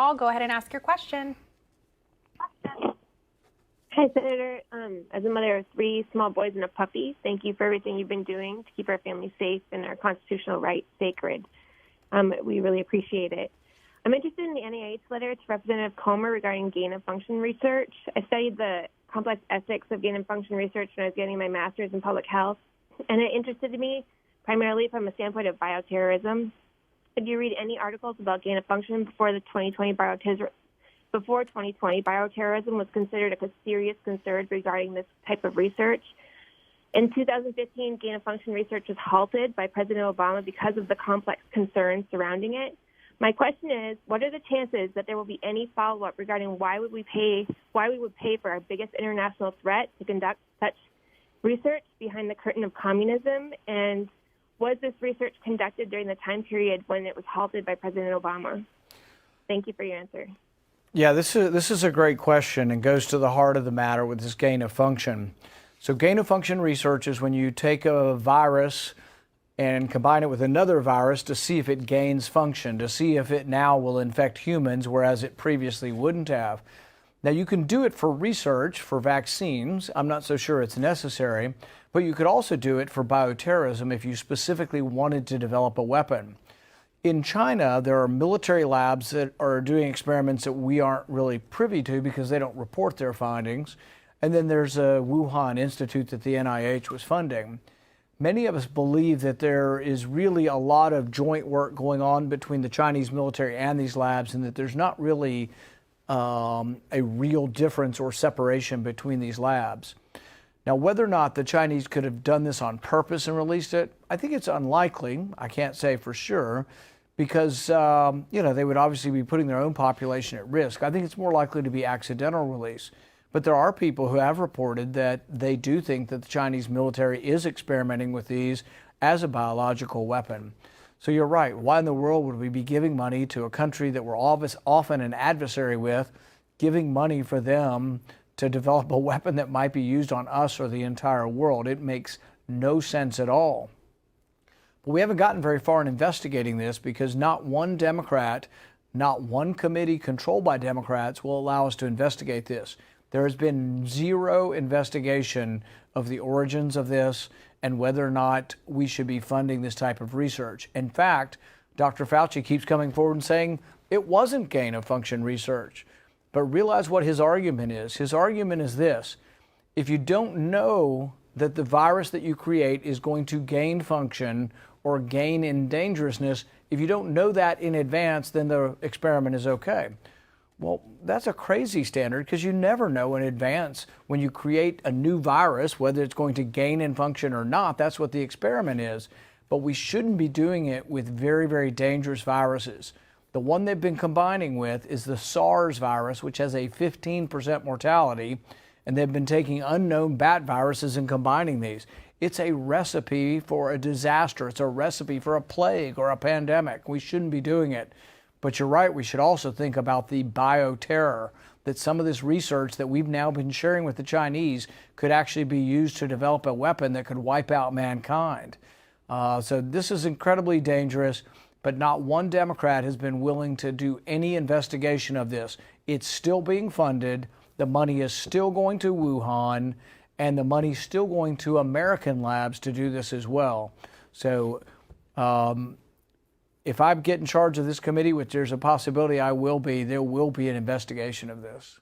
I'll go ahead and ask your question. Hi, Senator. As a mother of 3 small boys and a puppy, thank you for everything you've been doing to keep our family safe and our constitutional rights sacred. We really appreciate it. I'm interested in the NIH letter to Representative Comer regarding gain-of-function research. I studied the complex ethics of gain-of-function research when I was getting my master's in public health, and it interested me primarily from a standpoint of bioterrorism. Did you read any articles about gain-of-function before 2020, bioterrorism was considered a serious concern regarding this type of research? In 2015, gain-of-function research was halted by President Obama because of the complex concerns surrounding it. My question is, what are the chances that there will be any follow-up regarding why we would pay for our biggest international threat to conduct such research behind the curtain of communism? And was this research conducted during the time period when it was halted by President Obama? Thank you for your answer. Yeah, this is a great question and goes to the heart of the matter with this gain of function. So gain of function research is when you take a virus and combine it with another virus to see if it gains function, to see if it now will infect humans, whereas it previously wouldn't have. Now, you can do it for research, for vaccines. I'm not so sure it's necessary, but you could also do it for bioterrorism if you specifically wanted to develop a weapon. In China, there are military labs that are doing experiments that we aren't really privy to because they don't report their findings. And then there's a Wuhan Institute that the NIH was funding. Many of us believe that there is really a lot of joint work going on between the Chinese military and these labs, and that there's not really a real difference or separation between these labs. Now, whether or not the Chinese could have done this on purpose and released it, I think it's unlikely. I can't say for sure because, they would obviously be putting their own population at risk. I think it's more likely to be accidental release. But there are people who have reported that they do think that the Chinese military is experimenting with these as a biological weapon. So you're right. Why in the world would we be giving money to a country that we're often an adversary with, giving money for them to develop a weapon that might be used on us or the entire world? It makes no sense at all. But we haven't gotten very far in investigating this because not one Democrat, not one committee controlled by Democrats will allow us to investigate this. There has been zero investigation of the origins of this and whether or not we should be funding this type of research. In fact, Dr. Fauci keeps coming forward and saying it wasn't gain-of-function research. But realize what his argument is. His argument is this: if you don't know that the virus that you create is going to gain function or gain in dangerousness, if you don't know that in advance, then the experiment is okay. Well, that's a crazy standard because you never know in advance when you create a new virus, whether it's going to gain in function or not. That's what the experiment is. But we shouldn't be doing it with very, very dangerous viruses. The one they've been combining with is the SARS virus, which has a 15% mortality, and they've been taking unknown bat viruses and combining these. It's a recipe for a disaster. It's a recipe for a plague or a pandemic. We shouldn't be doing it. But you're right, we should also think about the bioterror, that some of this research that we've now been sharing with the Chinese could actually be used to develop a weapon that could wipe out mankind. So this is incredibly dangerous, but not one Democrat has been willing to do any investigation of this. It's still being funded, the money is still going to Wuhan, and the money's still going to American labs to do this as well. So, if I get in charge of this committee, which there's a possibility I will be, there will be an investigation of this.